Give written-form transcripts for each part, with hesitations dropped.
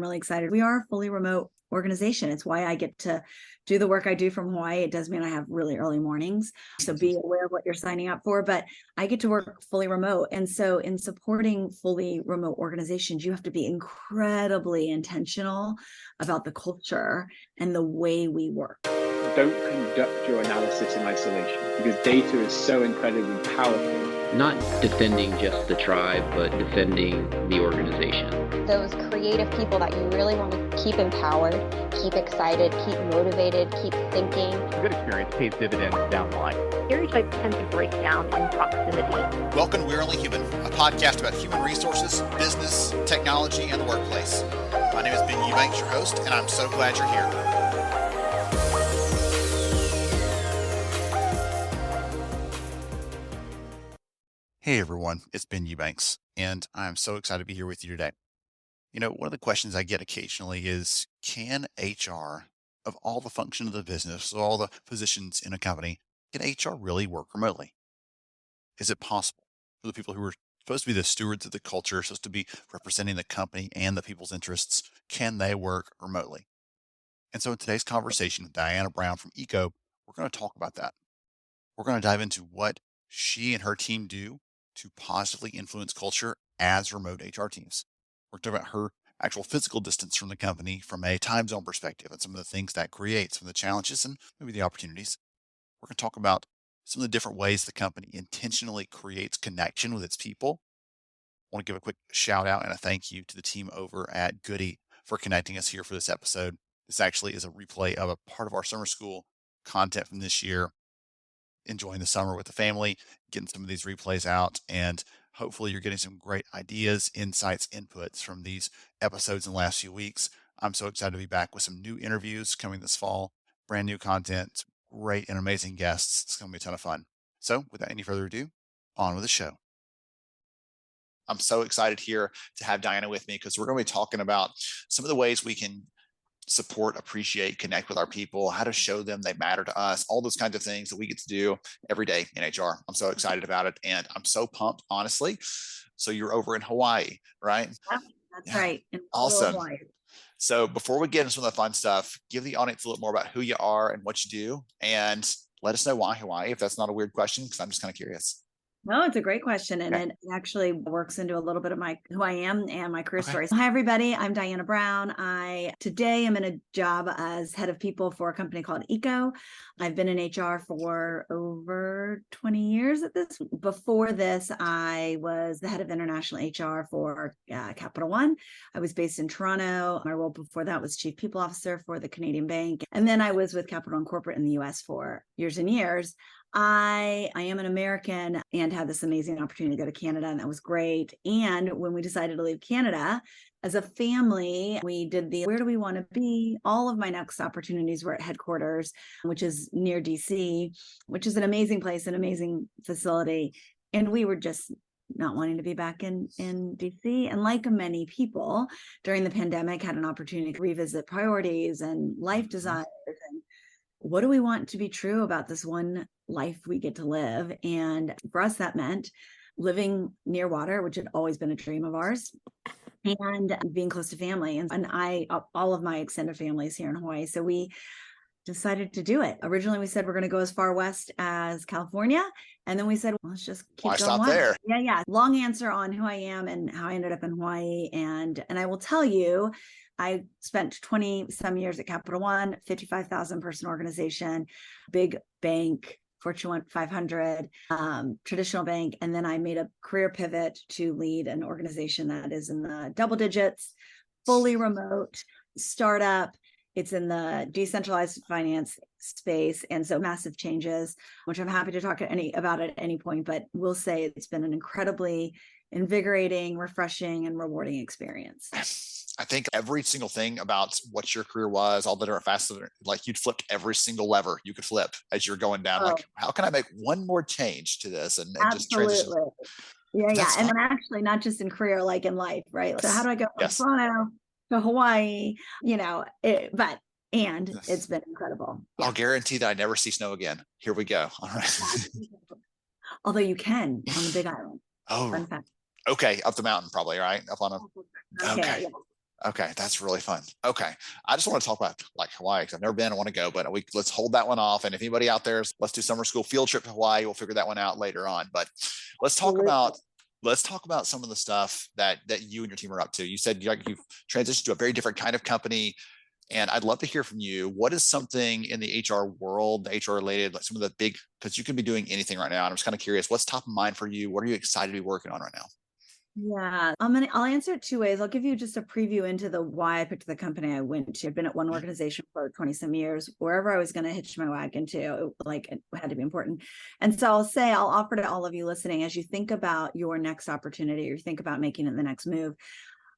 really excited. We are a fully remote organization. It's why I get to do the work I do from Hawaii. It does mean I have really early mornings. So be aware of what you're signing up for, but I get to work fully remote. And so in supporting fully remote organizations, you have to be incredibly intentional about the culture and the way we work. Don't conduct your analysis in isolation because data is so incredibly powerful. Not defending just the tribe, but defending the organization. Those creative people that you really want to keep empowered, keep excited, keep motivated, keep thinking. A good experience pays dividends down the line. Stereotypes tend to break down in proximity. Welcome to We're Only Human, a podcast about human resources, business, technology, and the workplace. My name is Ben Eubanks, your host, and I'm so glad you're here. Hey everyone, it's Ben Eubanks, and I'm so excited to be here with you today. You know, one of the questions I get occasionally is, can HR, of all the functions of the business, so all the positions in a company, can HR really work remotely? Is it possible for the people who are supposed to be the stewards of the culture, supposed to be representing the company and the people's interests, can they work remotely? And so in today's conversation with Diana Brown from ECO, we're going to talk about that. We're going to dive into what she and her team do to positively influence culture as remote HR teams. We're talking about her actual physical distance from the company from a time zone perspective and some of the things that creates, some of the challenges and maybe the opportunities. We're going to talk about some of the different ways the company intentionally creates connection with its people. I want to give a quick shout out and a thank you to the team over at Goody for connecting us here for this episode. This actually is a replay of a part of our summer school content from this year. Enjoying the summer with the family, getting some of these replays out, and hopefully you're getting some great ideas, insights, inputs from these episodes in the last few weeks. I'm so excited to be back with some new interviews coming this fall, brand new content, great and amazing guests. It's going to be a ton of fun. So without any further ado, on with the show. I'm so excited here to have Diana with me because we're going to be talking about some of the ways we can support, appreciate, connect with our people, how to show them they matter to us, all those kinds of things that we get to do every day in HR. I'm so excited about it. And I'm so pumped, honestly. So you're over in Hawaii, right? Yeah, that's right. Awesome. So before we get into some of the fun stuff, give the audience a little more about who you are and what you do, and let us know why Hawaii, if that's not a weird question, because I'm just kind of curious. No, it's a great question. And it actually works into a little bit of who I am and my career story. So, hi, everybody. I'm Diana Brown. Today am in a job as head of people for a company called ECO. I've been in HR for over 20 years at this. Before this, I was the head of international HR for Capital One. I was based in Toronto. My role before that was chief people officer for the Canadian Bank. And then I was with Capital One Corporate in the US for years and years. I am an American and had this amazing opportunity to go to Canada, and that was great. And when we decided to leave Canada as a family, we did where do we want to be? All of my next opportunities were at headquarters, which is near DC, which is an amazing place, an amazing facility. And we were just not wanting to be back in DC. And like many people during the pandemic, had an opportunity to revisit priorities and life desires and what do we want to be true about this one life we get to live? And for us, that meant living near water, which had always been a dream of ours, and being close to family. And all of my extended family is here in Hawaii. So we decided to do it. Originally, we said we're going to go as far west as California. And then we said, well, let's just keep Why going stop west. there? Yeah. Long answer on who I am and how I ended up in Hawaii. And I will tell you, I spent 20 some years at Capital One, 55,000 person organization, big bank, Fortune 500, traditional bank. And then I made a career pivot to lead an organization that is in the double digits, fully remote, startup. It's in the decentralized finance space. And so massive changes, which I'm happy to talk about at any point, but we'll say it's been an incredibly invigorating, refreshing, and rewarding experience. I think every single thing about what your career was, all the different facets, like you'd flipped every single lever you could flip as you're going down. Like, how can I make one more change to this and just transition? Yeah. And actually not just in career, like in life, right? So how do I go from Toronto to Hawaii? It's been incredible. I'll guarantee that I never see snow again. Here we go. All right. Although you can on the Big Island. Oh, fun fact. Okay. Up the mountain, probably, right? Up on a. Okay. Yeah. Okay, that's really fun. Okay, I just want to talk about like Hawaii because I've never been. I want to go, but let's hold that one off. And if anybody out there, let's do summer school field trip to Hawaii. We'll figure that one out later on. But let's talk Absolutely. about let's talk about some of the stuff that you and your team are up to. You said you've transitioned to a very different kind of company, and I'd love to hear from you. What is something in the HR world, the HR related, like some of the big, because you can be doing anything right now. And I'm just kind of curious, what's top of mind for you? What are you excited to be working on right now? Yeah, I'll answer it two ways. I'll give you just a preview into the why I picked the company I went to. I've been at one organization for 20 some years. Wherever I was going to hitch my wagon to, it had to be important. And so I'll offer to all of you listening, as you think about your next opportunity or you think about making it the next move,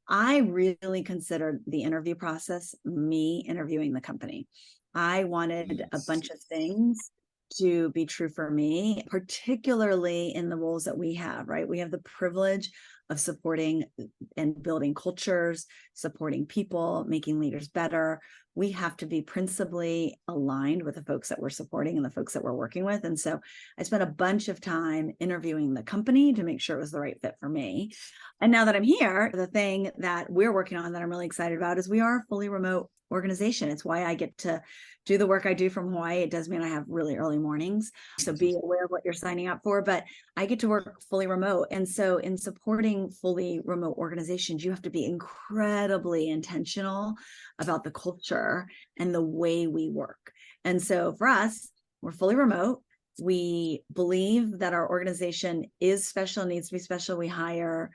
I really considered the interview process me interviewing the company. I wanted a bunch of things to be true for me, particularly in the roles that we have, right? We have the privilege of supporting and building cultures, supporting people, making leaders better. We have to be principally aligned with the folks that we're supporting and the folks that we're working with. And so I spent a bunch of time interviewing the company to make sure it was the right fit for me. And now that I'm here, the thing that we're working on that I'm really excited about is we are a fully remote organization. It's why I get to do the work I do from Hawaii. It does mean I have really early mornings. So be aware of what you're signing up for, but I get to work fully remote. And so in supporting fully remote organizations, you have to be incredibly intentional about the culture and the way we work. And so for us, we're fully remote. We believe that our organization is special, needs to be special. We hire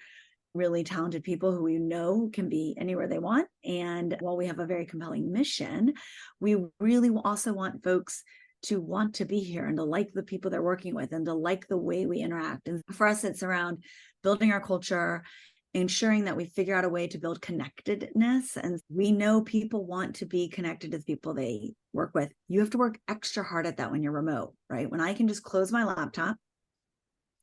really talented people who we know can be anywhere they want. And while we have a very compelling mission, we really also want folks to want to be here and to like the people they're working with and to like the way we interact. And for us, it's around building our culture, ensuring that we figure out a way to build connectedness. And we know people want to be connected to the people they work with. You have to work extra hard at that when you're remote, right? When I can just close my laptop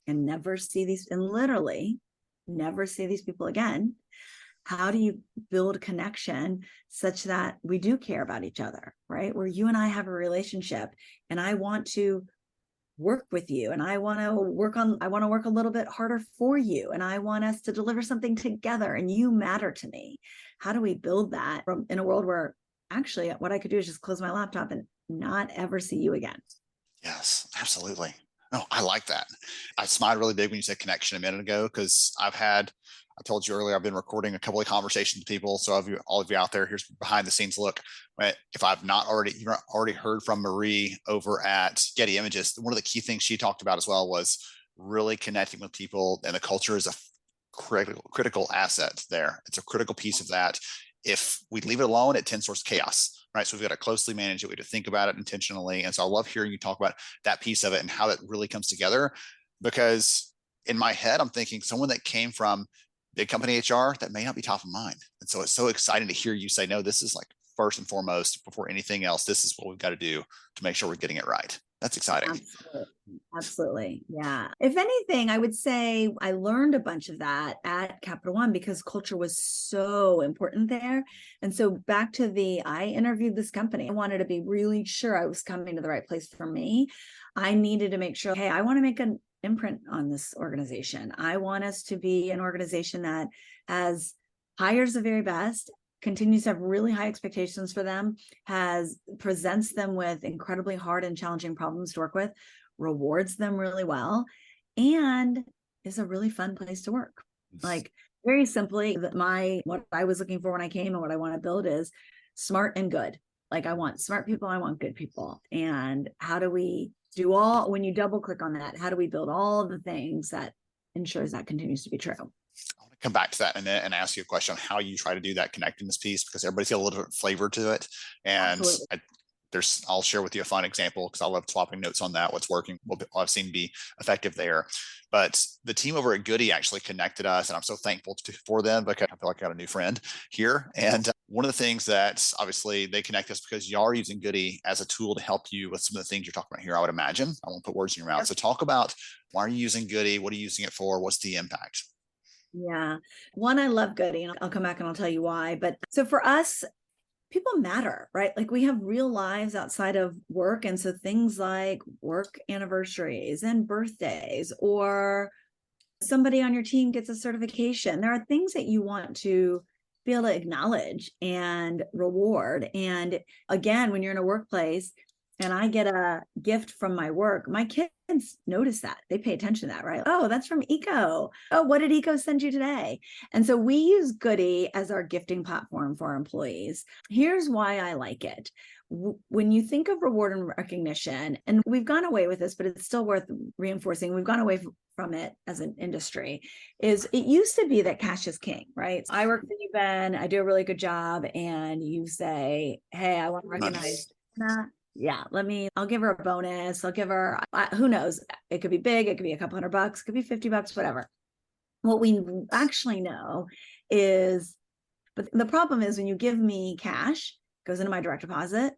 and never see these, and literally never see these people again, how do you build connection such that we do care about each other, right? Where you and I have a relationship and I want to work with you and I want to work a little bit harder for you and I want us to deliver something together and you matter to me. How do we build that in a world where actually what I could do is just close my laptop and not ever see you again? Yes, absolutely. Oh, I like that. I smiled really big when you said connection a minute ago because I told you earlier, I've been recording a couple of conversations with people. So all of you out there, here's behind the scenes look. If I've not already heard from Marie over at Getty Images, one of the key things she talked about as well was really connecting with people, and the culture is a critical asset there. It's a critical piece of that. If we leave it alone, it tends towards chaos. Right. So we've got to closely manage it. We have to think about it intentionally. And so I love hearing you talk about that piece of it and how that really comes together. Because in my head, I'm thinking someone that came from big company HR, that may not be top of mind. And so it's so exciting to hear you say, no, this is like first and foremost, before anything else, this is what we've got to do to make sure we're getting it right. That's exciting. Absolutely. Yeah. If anything, I would say I learned a bunch of that at Capital One because culture was so important there. And so back to I interviewed this company. I wanted to be really sure I was coming to the right place for me. I needed to make sure, hey, I want to make an imprint on this organization. I want us to be an organization that hires the very best, continues to have really high expectations for them, presents them with incredibly hard and challenging problems to work with, rewards them really well, and is a really fun place to work. Like very simply, what I was looking for when I came and what I want to build is smart and good. Like I want smart people, I want good people. And how do we when you double click on that, how do we build all of the things that ensures that continues to be true? I want to come back to that and ask you a question on how you try to do that connecting this piece, because everybody's got a little different flavor to it. And I'll share with you a fun example because I love swapping notes on that. What's working, what I've seen be effective there. But the team over at Goody actually connected us, and I'm so thankful for them because I feel like I got a new friend here. And one of the things that obviously they connect us because you are using Goody as a tool to help you with some of the things you're talking about here, I would imagine. I won't put words in your mouth. So talk about, why are you using Goody? What are you using it for? What's the impact? Yeah. One, I love Goody, and I'll come back and I'll tell you why. But so for us, people matter, right? Like we have real lives outside of work. And so things like work anniversaries and birthdays, or somebody on your team gets a certification. There are things that you want to be able to acknowledge and reward. And again, when you're in a workplace and I get a gift from my work, my kids notice that. They pay attention to that, right? Oh, that's from Eco. Oh, what did Eco send you today? And so we use Goody as our gifting platform for our employees. Here's why I like it. When you think of reward and recognition, and we've gone away with this, but it's still worth reinforcing, we've gone away from it as an industry, is it used to be that cash is king, right? So I work for you, Ben, I do a really good job, and you say, hey, I want to recognize that. Yeah, I'll give her a bonus. I'll give her, who knows? It could be big. It could be a couple $100, it could be $50, whatever. What we actually know is, but the problem is when you give me cash, it goes into my direct deposit.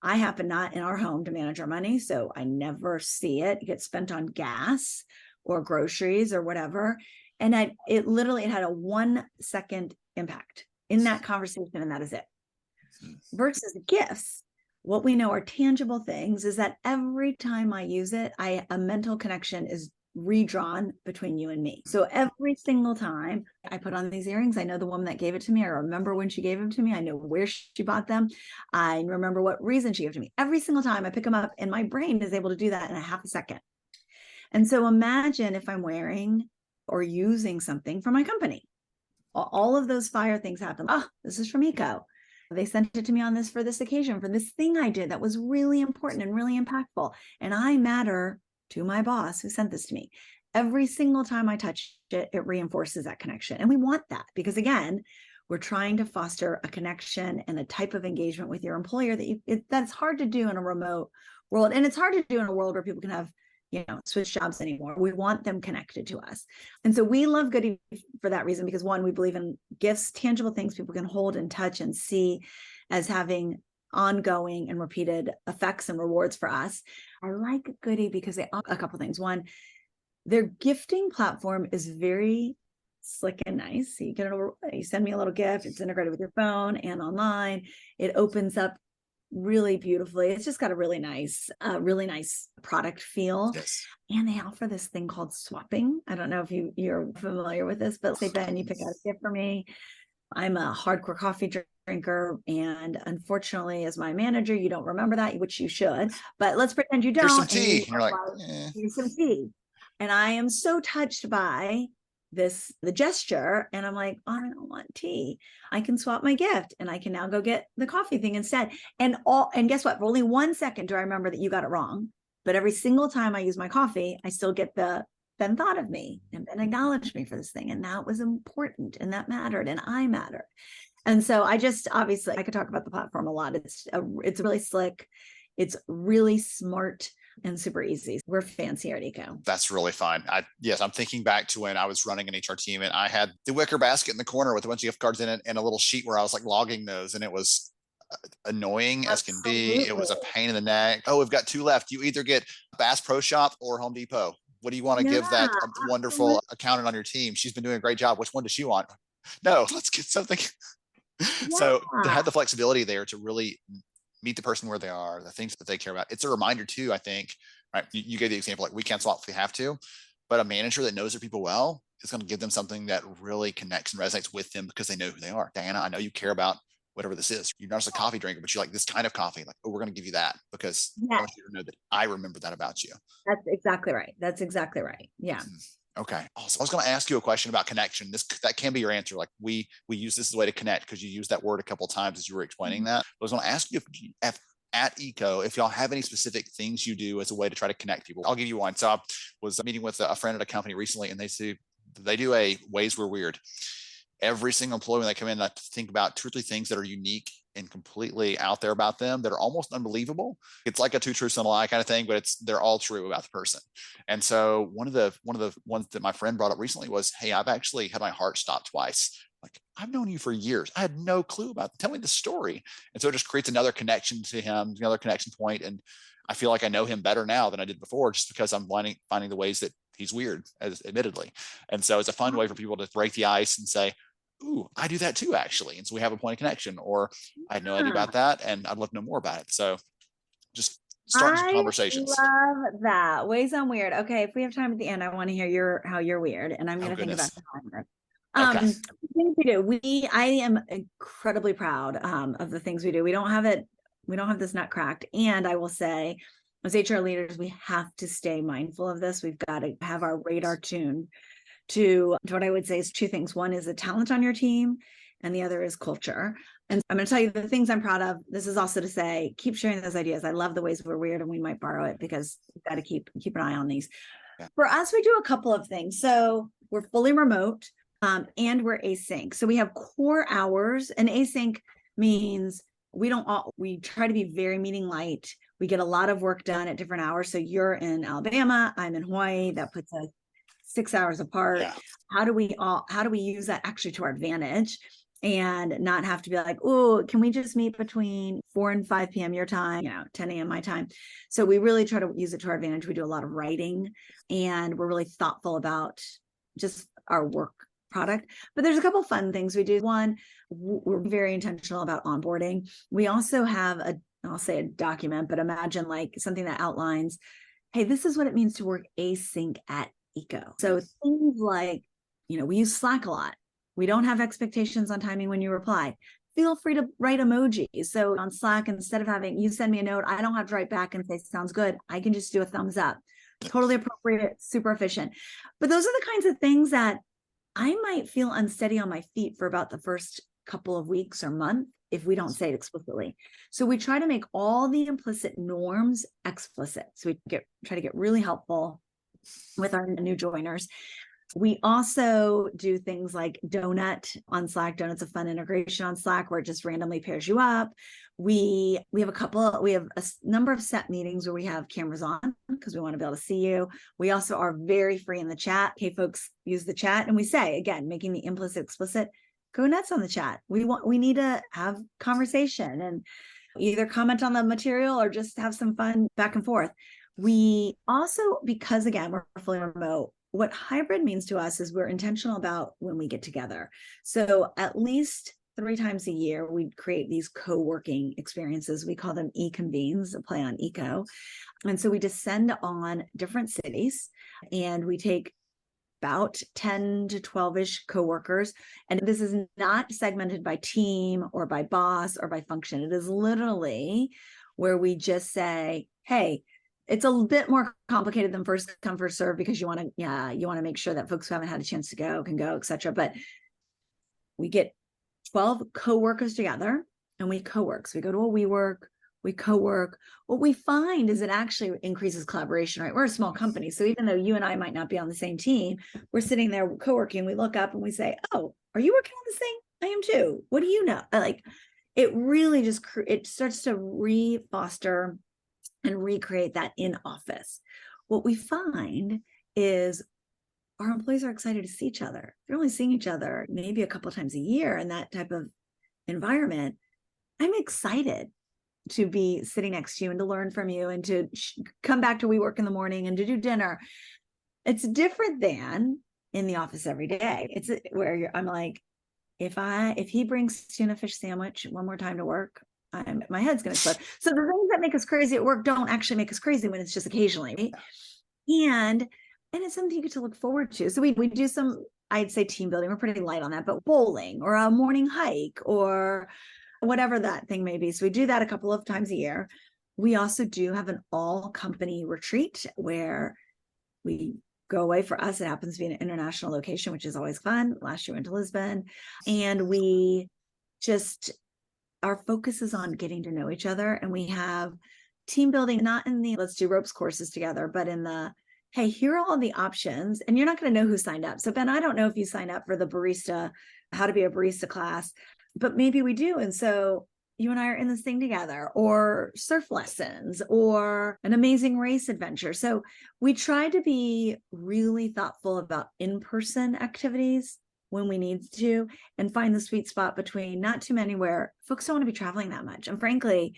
I happen not in our home to manage our money, so I never see it. It gets spent on gas or groceries or whatever. And it had a 1 second impact in that conversation, and that is it. Versus gifts, what we know are tangible things is that every time I use it, a mental connection is redrawn between you and me. So every single time I put on these earrings, I know the woman that gave it to me. I remember when she gave them to me. I know where she bought them. I remember what reason she gave to me. Every single time I pick them up, and my brain is able to do that in a half a second. And so imagine if I'm wearing or using something from my company. All of those fire things happen. Oh, this is from Eco. They sent it to me for this occasion, for this thing I did that was really important and really impactful. And I matter to my boss who sent this to me. Every single time I touch it, it reinforces that connection. And we want that because, again, we're trying to foster a connection and a type of engagement with your employer that's hard to do in a remote world. And it's hard to do in a world where people can have, switch jobs anymore. We want them connected to us. And so we love Goody for that reason, because one, we believe in gifts, tangible things people can hold and touch and see as having ongoing and repeated effects and rewards for us. I like Goody because they offer a couple things. One, their gifting platform is very slick and nice. So you send me a little gift, it's integrated with your phone and online. It opens up really beautifully. It's just got a really nice product feel. Yes. And they offer this thing called swapping. I don't know if you're familiar with this, but say, Ben, you pick out a gift for me. I'm a hardcore coffee drinker. And unfortunately, as my manager, you don't remember that, which you should, but let's pretend you don't. Here's some tea. And you're like, here's some tea. And I am so touched by the gesture, and I'm like, oh, I don't want tea. I can swap my gift and I can now go get the coffee thing instead. And guess what? For only 1 second do I remember that you got it wrong. But every single time I use my coffee, I still get Ben thought of me and Ben acknowledged me for this thing. And that was important and that mattered and I mattered. And so obviously I could talk about the platform a lot. It's really slick. It's really smart and super easy. We're fancy at Eco. That's really fun. I'm thinking back to when I was running an HR team and I had the wicker basket in the corner with a bunch of gift cards in it and a little sheet where I was like logging those, and it was annoying as can be. It was a pain in the neck. Oh, we've got 2 left. You either get Bass Pro Shop or Home Depot. What do you want to give that wonderful accountant on your team? She's been doing a great job. Which one does she want? No, let's get something. Yeah. So to have the flexibility there to really meet the person where they are, the things that they care about. It's a reminder too, I think, right? You gave the example, like we can't swap if we have to, but a manager that knows their people well is going to give them something that really connects and resonates with them because they know who they are. Diana, I know you care about whatever this is. You're not just a coffee drinker, but you like this kind of coffee. Like, oh, we're going to give you that because I want you to know that I remember that about you. That's exactly right. Yeah. Okay. Also, I was going to ask you a question about connection. That can be your answer. Like we use this as a way to connect because you used that word a couple of times as you were explaining that. I was going to ask you if at Eco, if y'all have any specific things you do as a way to try to connect people. I'll give you one. So I was meeting with a friend at a company recently, and they do a Ways We're Weird. Every single employee, when they come in, I think about 2 or 3 things that are unique and completely out there about them that are almost unbelievable. It's like a 2 truths and a lie kind of thing, but they're all true about the person. And so one of the ones that my friend brought up recently was, hey, I've actually had my heart stopped twice. Like, I've known you for years. I had no clue about it. Tell me the story. And so it just creates another connection to him, another connection point. And I feel like I know him better now than I did before, just because I'm finding the ways that he's weird, admittedly. And so it's a fun way for people to break the ice and say, ooh, I do that too, actually. And so we have a point of connection, or I had no idea about that and I'd love to know more about it. So just start some conversations. I love that. Ways I'm weird. Okay. If we have time at the end, I want to hear how you're weird. And I'm going to think about how I'm weird. Okay. Things we do. I am incredibly proud of the things we do. We don't have this nut cracked. And I will say, as HR leaders, we have to stay mindful of this. We've got to have our radar tuned to what I would say is two things. One is the talent on your team, and the other is culture. And I'm going to tell you the things I'm proud of. This is also to say, keep sharing those ideas. I love the ways we're weird and we might borrow it, because we've got to keep an eye on these. Yeah. For us, we do a couple of things. So we're fully remote, and we're async. So we have core hours, and async means we try to be very meeting light. We get a lot of work done at different hours. So you're in Alabama, I'm in Hawaii. That puts us 6 hours apart. Yeah. How do we use that actually to our advantage and not have to be like, oh, can we just meet between 4 and 5 p.m. your time, 10 a.m. my time? So we really try to use it to our advantage. We do a lot of writing, and we're really thoughtful about just our work product. But there's a couple of fun things we do. One, we're very intentional about onboarding. We also have I'll say a document, but imagine like something that outlines, hey, this is what it means to work async at Eco. So things like, we use Slack a lot. We don't have expectations on timing when you reply. Feel free to write emojis. So on Slack, instead of having you send me a note, I don't have to write back and say, sounds good. I can just do a thumbs up. Totally appropriate, super efficient. But those are the kinds of things that I might feel unsteady on my feet for about the first couple of weeks or month if we don't say it explicitly. So we try to make all the implicit norms explicit. So we try to get really helpful with our new joiners. We also do things like Donut on Slack. Donut's a fun integration on Slack where it just randomly pairs you up. We have a number of set meetings where we have cameras on because we want to be able to see you. We also are very free in the chat. Okay, folks, use the chat. And we say, again, making the implicit explicit, go nuts on the chat. We need to have conversation and either comment on the material or just have some fun back and forth. We also, because again, we're fully remote, what hybrid means to us is we're intentional about when we get together. So at least 3 times a year, we create these co-working experiences. We call them e-convenes, a play on eco. And so we descend on different cities and we take about 10 to 12-ish coworkers. And this is not segmented by team or by boss or by function. It is literally where we just say, hey, it's a bit more complicated than first come, first serve, because you want to make sure that folks who haven't had a chance to go can go, et cetera. But we get 12 co-workers together and we co-work. So we go to a WeWork, we co-work. What we find is it actually increases collaboration, right? We're a small company. So even though you and I might not be on the same team, we're sitting there co-working. We look up and we say, oh, are you working on this thing? I am too. What do you know? Like, it really just, it starts to re-foster and recreate that in office. What we find is our employees are excited to see each other. They're only seeing each other maybe a couple of times a year in that type of environment. I'm excited to be sitting next to you and to learn from you and to come back to WeWork in the morning and to do dinner. It's different than in the office every day. It's where I'm like, if he brings tuna fish sandwich one more time to work, my head's going to explode. So the things that make us crazy at work don't actually make us crazy when it's just occasionally. And it's something you get to look forward to. So we do some, I'd say, team building. We're pretty light on that, but bowling or a morning hike or whatever that thing may be. So we do that a couple of times a year. We also do have an all company retreat where we go away. For us, it happens to be an international location, which is always fun. Last year we went to Lisbon, and we just, our focus is on getting to know each other. And we have team building, not in the let's do ropes courses together, but in the, hey, here are all the options. And you're not going to know who signed up. So Ben, I don't know if you signed up for the barista, how to be a barista class, but maybe we do. And so you and I are in this thing together, or surf lessons, or an amazing race adventure. So we try to be really thoughtful about in-person activities when we need to, and find the sweet spot between not too many where folks don't want to be traveling that much. And frankly,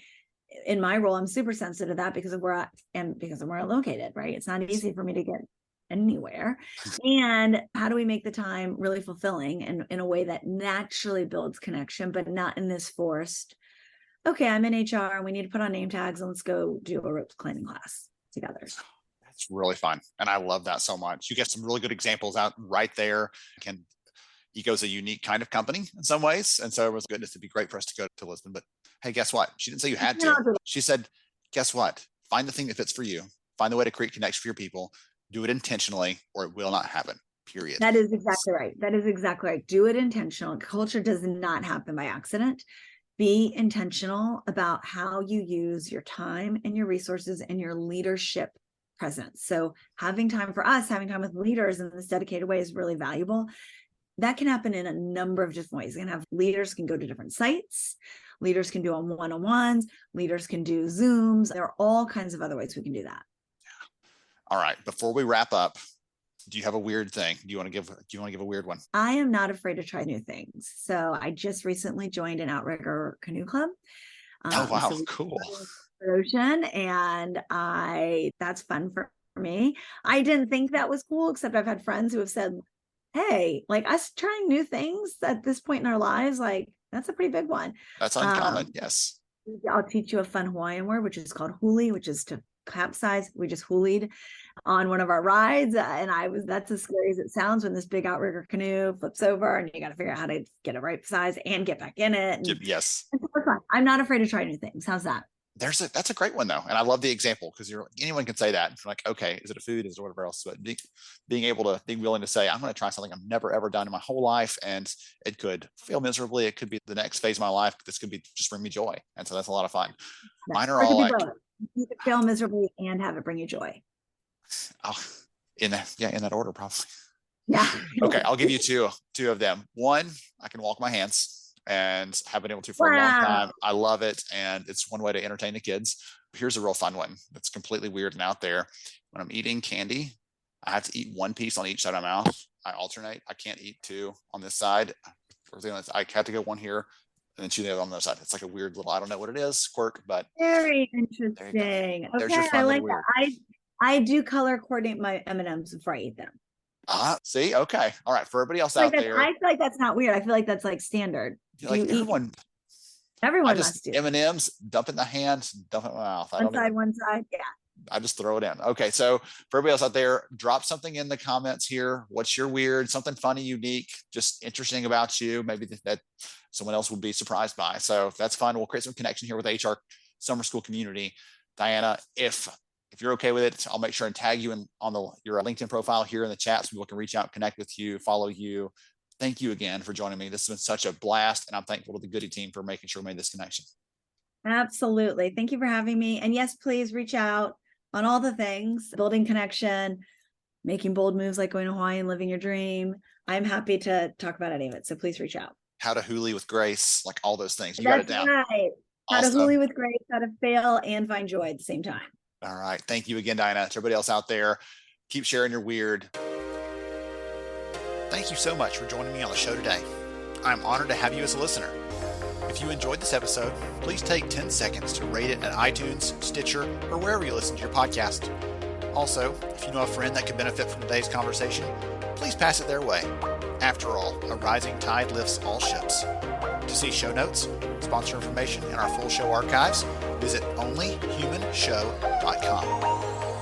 in my role, I'm super sensitive to that because of where I'm located, right? It's not easy for me to get anywhere. And how do we make the time really fulfilling and in a way that naturally builds connection, but not in this forced, okay, I'm in HR and we need to put on name tags and let's go do a ropes climbing class together. That's really fun. And I love that so much. You get some really good examples out right there. Eco's a unique kind of company in some ways. And so it was goodness, it'd be great for us to go to Lisbon. But hey, guess what? She didn't say you had to. She said, guess what? Find the thing that fits for you. Find the way to create connection for your people. Do it intentionally or it will not happen. Period. That is exactly right. That is exactly right. Do it intentional. Culture does not happen by accident. Be intentional about how you use your time and your resources and your leadership presence. So having time for us, having time with leaders in this dedicated way is really valuable. That can happen in a number of different ways. You can have leaders can go to different sites. Leaders can do on one-on-ones. Leaders can do Zooms. There are all kinds of other ways we can do that. All right. Before we wrap up, do you have a weird thing? Do you want to give a weird one? I am not afraid to try new things. So I just recently joined an outrigger canoe club. Oh, wow. So cool. Ocean, and that's fun for me. I didn't think that was cool, except I've had friends who have said, hey, like us trying new things at this point in our lives, like that's a pretty big one. That's uncommon. Yes. I'll teach you a fun Hawaiian word, which is called huli, which is to capsize. We just hulied on one of our rides, and that's as scary as it sounds when this big outrigger canoe flips over and you got to figure out how to get it right size and get back in it. And yes. I'm not afraid to try new things. How's that? That's a great one though. And I love the example because anyone can say that. It's like, okay, is it a food? Is it whatever else? But being willing to say, I'm going to try something I've never, ever done in my whole life. And it could fail miserably. It could be the next phase of my life. This could be just bring me joy. And so that's a lot of fun. Mine are all like, you could fail miserably and have it bring you joy. Oh, in that order, probably. Yeah. Okay. I'll give you two of them. One, I can walk my hands. And have been able to for a long time. I love it. And it's one way to entertain the kids. Here's a real fun one that's completely weird and out there. When I'm eating candy, I have to eat one piece on each side of my mouth. I alternate. I can't eat two on this side. I have to go one here and then two the other on the other side. It's like a weird little, I don't know what it is, quirk, but very interesting. Okay, I like that. I do color coordinate my M&Ms before I eat them. See, okay, all right. For everybody else out there, I feel like that's not weird. I feel like that's like standard. Like everyone must do. M&Ms, dump in the hand, dump it in my mouth. One side, yeah. I just throw it in. Okay, so for everybody else out there, drop something in the comments here. What's your weird, something funny, unique, just interesting about you, maybe that someone else would be surprised by. So that's fun. We'll create some connection here with the HR summer school community. Diana, if you're okay with it, I'll make sure and tag you on your LinkedIn profile here in the chat so people can reach out, connect with you, follow you. Thank you again for joining me. This has been such a blast, and I'm thankful to the Goody team for making sure we made this connection. Absolutely. Thank you for having me. And yes, please reach out on all the things, building connection, making bold moves like going to Hawaii and living your dream. I'm happy to talk about any of it. So please reach out. How to huli with grace, like all those things. You got it down. Right. How to huli with grace, how to fail and find joy at the same time. All right. Thank you again, Diana. To everybody else out there, keep sharing your weird. Thank you so much for joining me on the show today. I'm honored to have you as a listener. If you enjoyed this episode, please take 10 seconds to rate it at iTunes, Stitcher, or wherever you listen to your podcast. Also, if you know a friend that could benefit from today's conversation, please pass it their way. After all, a rising tide lifts all ships. To see show notes, sponsor information, and our full show archives, visit onlyhumanshow.com.